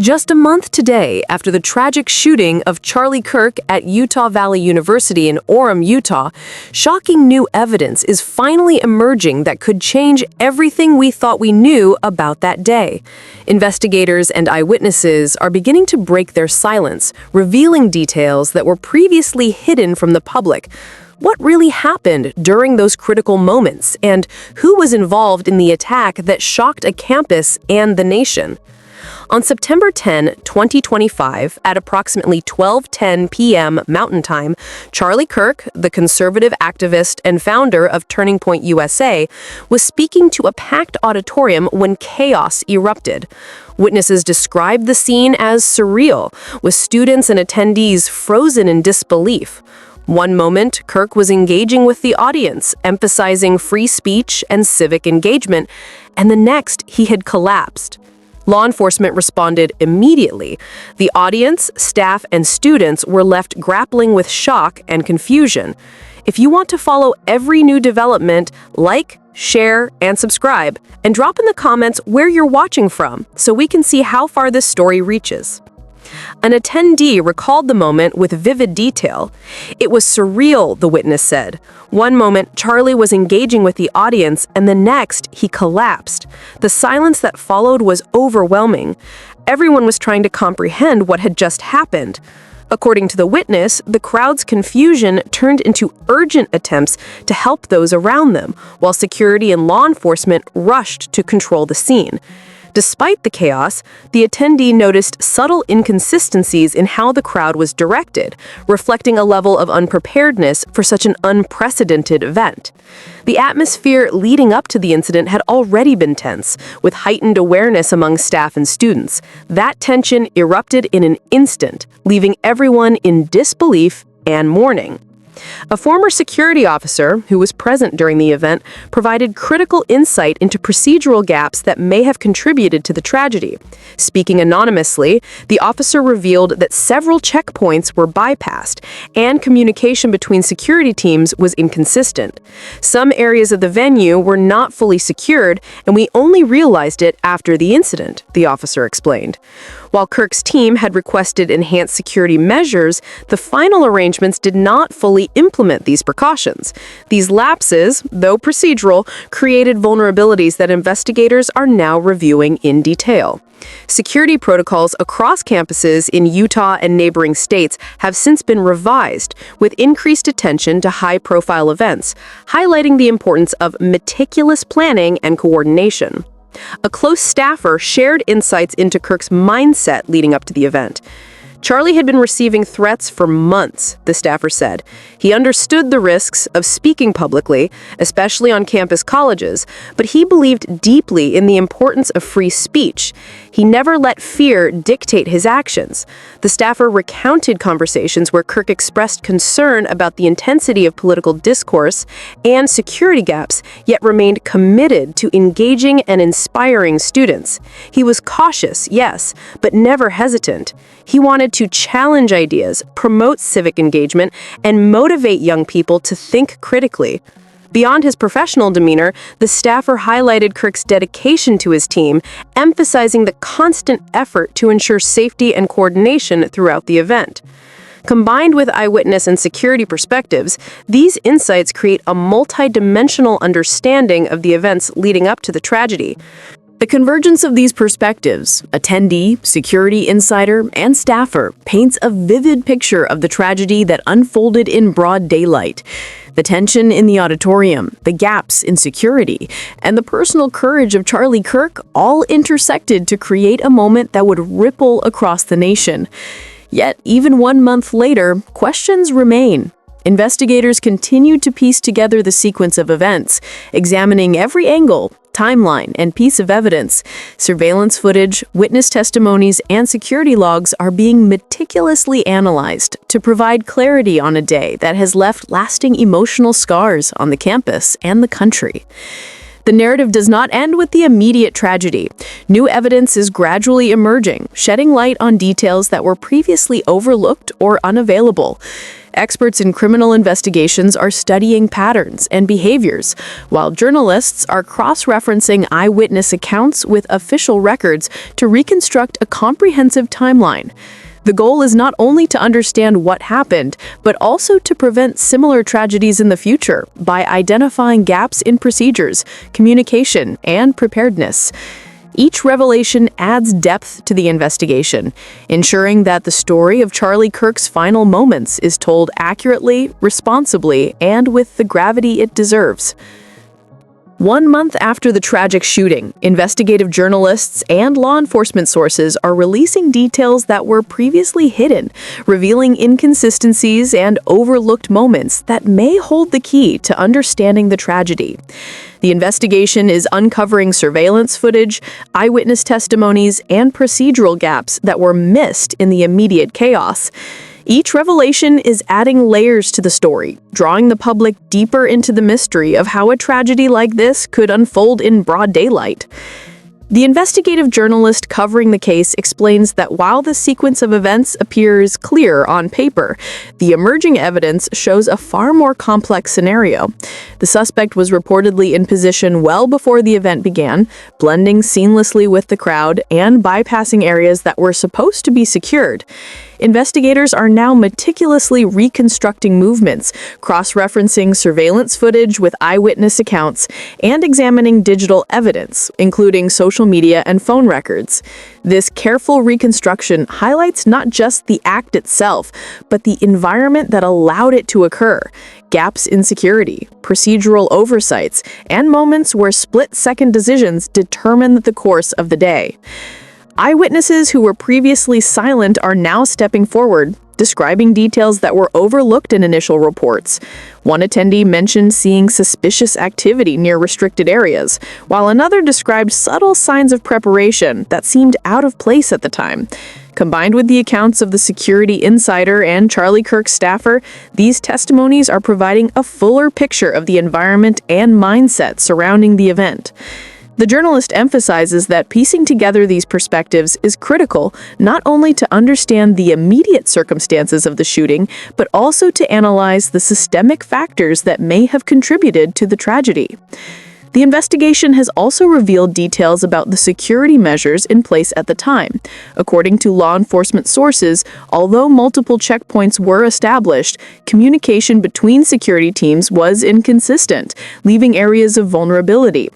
Just a month today after the tragic shooting of Charlie Kirk at Utah Valley University in Orem, Utah, shocking new evidence is finally emerging that could change everything we thought we knew about that day. Investigators and eyewitnesses are beginning to break their silence, revealing details that were previously hidden from the public. What really happened during those critical moments, and who was involved in the attack that shocked a campus and the nation? On September 10, 2025, at approximately 12:10 p.m. Mountain Time, Charlie Kirk, the conservative activist and founder of Turning Point USA, was speaking to a packed auditorium when chaos erupted. Witnesses described the scene as surreal, with students and attendees frozen in disbelief. One moment, Kirk was engaging with the audience, emphasizing free speech and civic engagement, and the next, he had collapsed. Law enforcement responded immediately. The audience, staff, and students were left grappling with shock and confusion. If you want to follow every new development, like, share, and subscribe, and drop in the comments where you're watching from so we can see how far this story reaches. An attendee recalled the moment with vivid detail. "It was surreal," the witness said. "One moment, Charlie was engaging with the audience, and the next, he collapsed. The silence that followed was overwhelming. Everyone was trying to comprehend what had just happened." According to the witness, the crowd's confusion turned into urgent attempts to help those around them, while security and law enforcement rushed to control the scene. Despite the chaos, the attendee noticed subtle inconsistencies in how the crowd was directed, reflecting a level of unpreparedness for such an unprecedented event. The atmosphere leading up to the incident had already been tense, with heightened awareness among staff and students. That tension erupted in an instant, leaving everyone in disbelief and mourning. A former security officer who was present during the event provided critical insight into procedural gaps that may have contributed to the tragedy. Speaking anonymously, the officer revealed that several checkpoints were bypassed and communication between security teams was inconsistent. Some areas of the venue were not fully secured, and we only realized it after the incident, the officer explained. While Kirk's team had requested enhanced security measures, the final arrangements did not fully implement these precautions. These lapses, though procedural, created vulnerabilities that investigators are now reviewing in detail. Security protocols across campuses in Utah and neighboring states have since been revised, with increased attention to high-profile events, highlighting the importance of meticulous planning and coordination. A close staffer shared insights into Kirk's mindset leading up to the event. "Charlie had been receiving threats for months," the staffer said. "He understood the risks of speaking publicly, especially on campus colleges, but he believed deeply in the importance of free speech. He never let fear dictate his actions." The staffer recounted conversations where Kirk expressed concern about the intensity of political discourse and security gaps, yet remained committed to engaging and inspiring students. He was cautious, yes, but never hesitant. He wanted to challenge ideas, promote civic engagement, and motivate young people to think critically. Beyond his professional demeanor, the staffer highlighted Kirk's dedication to his team, emphasizing the constant effort to ensure safety and coordination throughout the event. Combined with eyewitness and security perspectives, these insights create a multi-dimensional understanding of the events leading up to the tragedy. The convergence of these perspectives, attendee, security insider, and staffer, paints a vivid picture of the tragedy that unfolded in broad daylight. The tension in the auditorium, the gaps in security, and the personal courage of Charlie Kirk all intersected to create a moment that would ripple across the nation. Yet, even 1 month later, questions remain. Investigators continue to piece together the sequence of events, examining every angle, timeline, and piece of evidence. Surveillance footage, witness testimonies, and security logs are being meticulously analyzed to provide clarity on a day that has left lasting emotional scars on the campus and the country. The narrative does not end with the immediate tragedy. New evidence is gradually emerging, shedding light on details that were previously overlooked or unavailable. Experts in criminal investigations are studying patterns and behaviors, while journalists are cross-referencing eyewitness accounts with official records to reconstruct a comprehensive timeline. The goal is not only to understand what happened, but also to prevent similar tragedies in the future by identifying gaps in procedures, communication, and preparedness. Each revelation adds depth to the investigation, ensuring that the story of Charlie Kirk's final moments is told accurately, responsibly, and with the gravity it deserves. 1 month after the tragic shooting, investigative journalists and law enforcement sources are releasing details that were previously hidden, revealing inconsistencies and overlooked moments that may hold the key to understanding the tragedy. The investigation is uncovering surveillance footage, eyewitness testimonies, and procedural gaps that were missed in the immediate chaos. Each revelation is adding layers to the story, drawing the public deeper into the mystery of how a tragedy like this could unfold in broad daylight. The investigative journalist covering the case explains that while the sequence of events appears clear on paper, the emerging evidence shows a far more complex scenario. The suspect was reportedly in position well before the event began, blending seamlessly with the crowd and bypassing areas that were supposed to be secured. Investigators are now meticulously reconstructing movements, cross-referencing surveillance footage with eyewitness accounts, and examining digital evidence, including social media and phone records. This careful reconstruction highlights not just the act itself, but the environment that allowed it to occur. Gaps in security, procedural oversights, and moments where split-second decisions determine the course of the day. Eyewitnesses who were previously silent are now stepping forward, describing details that were overlooked in initial reports. One attendee mentioned seeing suspicious activity near restricted areas, while another described subtle signs of preparation that seemed out of place at the time. Combined with the accounts of the security insider and Charlie Kirk staffer, these testimonies are providing a fuller picture of the environment and mindset surrounding the event. The journalist emphasizes that piecing together these perspectives is critical not only to understand the immediate circumstances of the shooting, but also to analyze the systemic factors that may have contributed to the tragedy. The investigation has also revealed details about the security measures in place at the time. According to law enforcement sources, although multiple checkpoints were established, communication between security teams was inconsistent, leaving areas of vulnerability.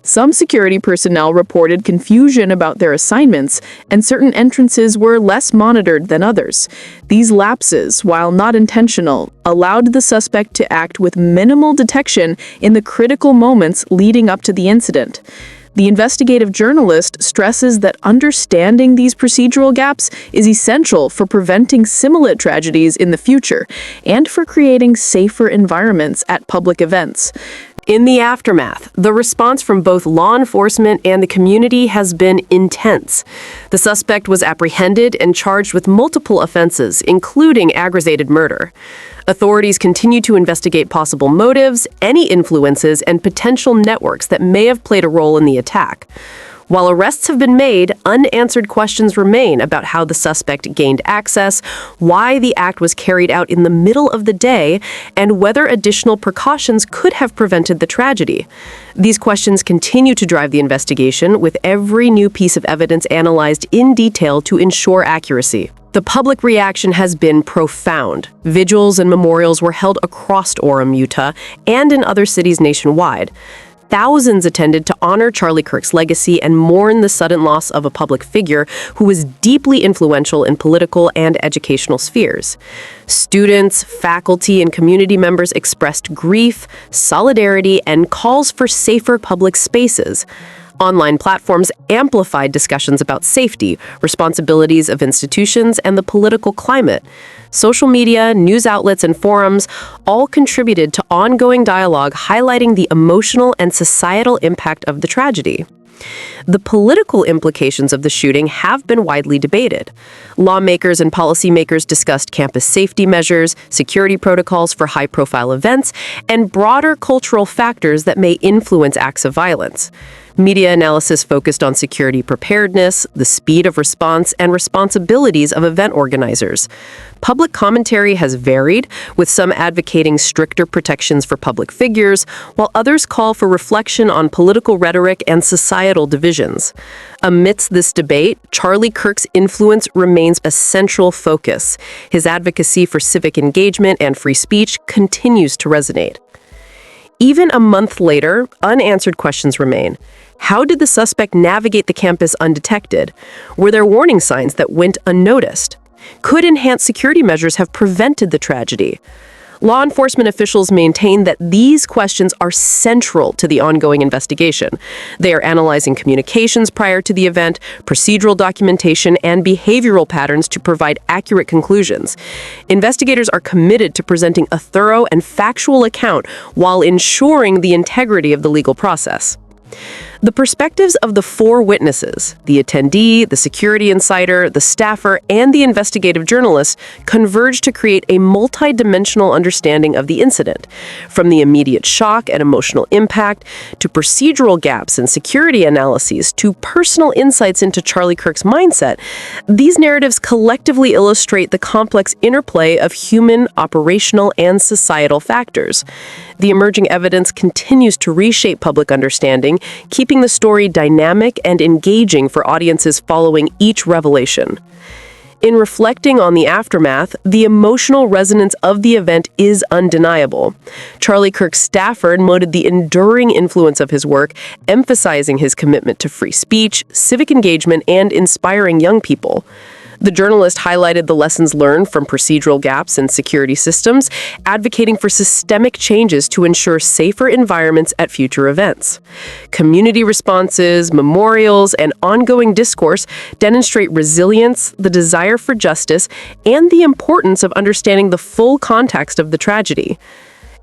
Some security personnel reported confusion about their assignments, and certain entrances were less monitored than others. These lapses, while not intentional, allowed the suspect to act with minimal detection in the critical moments leading up to the incident. The investigative journalist stresses that understanding these procedural gaps is essential for preventing similar tragedies in the future and for creating safer environments at public events. In the aftermath, the response from both law enforcement and the community has been intense. The suspect was apprehended and charged with multiple offenses, including aggravated murder. Authorities continue to investigate possible motives, any influences, and potential networks that may have played a role in the attack. While arrests have been made, unanswered questions remain about how the suspect gained access, why the act was carried out in the middle of the day, and whether additional precautions could have prevented the tragedy. These questions continue to drive the investigation, with every new piece of evidence analyzed in detail to ensure accuracy. The public reaction has been profound. Vigils and memorials were held across Orem, Utah, and in other cities nationwide. Thousands attended to honor Charlie Kirk's legacy and mourn the sudden loss of a public figure who was deeply influential in political and educational spheres. Students, faculty, and community members expressed grief, solidarity, and calls for safer public spaces. Online platforms amplified discussions about safety, responsibilities of institutions, and the political climate. Social media, news outlets, and forums all contributed to ongoing dialogue highlighting the emotional and societal impact of the tragedy. The political implications of the shooting have been widely debated. Lawmakers and policymakers discussed campus safety measures, security protocols for high-profile events, and broader cultural factors that may influence acts of violence. Media analysis focused on security preparedness, the speed of response, and responsibilities of event organizers. Public commentary has varied, with some advocating stricter protections for public figures, while others call for reflection on political rhetoric and societal divisions. Amidst this debate, Charlie Kirk's influence remains a central focus. His advocacy for civic engagement and free speech continues to resonate. Even a month later, unanswered questions remain. How did the suspect navigate the campus undetected? Were there warning signs that went unnoticed? Could enhanced security measures have prevented the tragedy? Law enforcement officials maintain that these questions are central to the ongoing investigation. They are analyzing communications prior to the event, procedural documentation, and behavioral patterns to provide accurate conclusions. Investigators are committed to presenting a thorough and factual account while ensuring the integrity of the legal process. The perspectives of the four witnesses, the attendee, the security insider, the staffer, and the investigative journalist, converge to create a multi-dimensional understanding of the incident. From the immediate shock and emotional impact, to procedural gaps and security analyses, to personal insights into Charlie Kirk's mindset, these narratives collectively illustrate the complex interplay of human, operational, and societal factors. The emerging evidence continues to reshape public understanding, keeping the story dynamic and engaging for audiences following each revelation. In reflecting on the aftermath, the emotional resonance of the event is undeniable. Charlie Kirk's staffer noted the enduring influence of his work, emphasizing his commitment to free speech, civic engagement, and inspiring young people. The journalist highlighted the lessons learned from procedural gaps in security systems, advocating for systemic changes to ensure safer environments at future events. Community responses, memorials, and ongoing discourse demonstrate resilience, the desire for justice, and the importance of understanding the full context of the tragedy.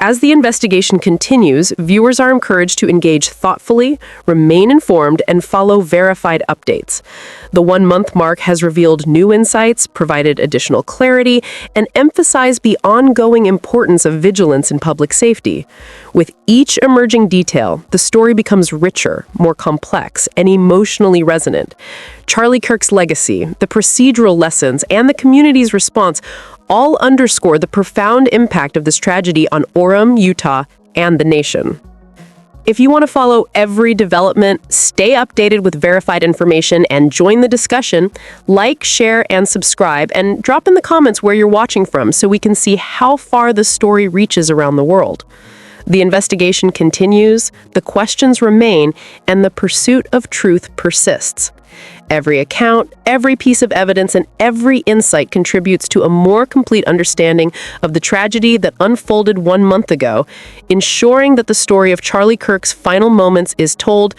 As the investigation continues, viewers are encouraged to engage thoughtfully, remain informed, and follow verified updates. The 1-month mark has revealed new insights, provided additional clarity, and emphasized the ongoing importance of vigilance in public safety. With each emerging detail, the story becomes richer, more complex, and emotionally resonant. Charlie Kirk's legacy, the procedural lessons, and the community's response all underscore the profound impact of this tragedy on Orem, Utah, and the nation. If you want to follow every development, stay updated with verified information, and join the discussion, like, share, and subscribe, and drop in the comments where you're watching from so we can see how far the story reaches around the world. The investigation continues, the questions remain, and the pursuit of truth persists. Every account, every piece of evidence, and every insight contributes to a more complete understanding of the tragedy that unfolded 1 month ago, ensuring that the story of Charlie Kirk's final moments is told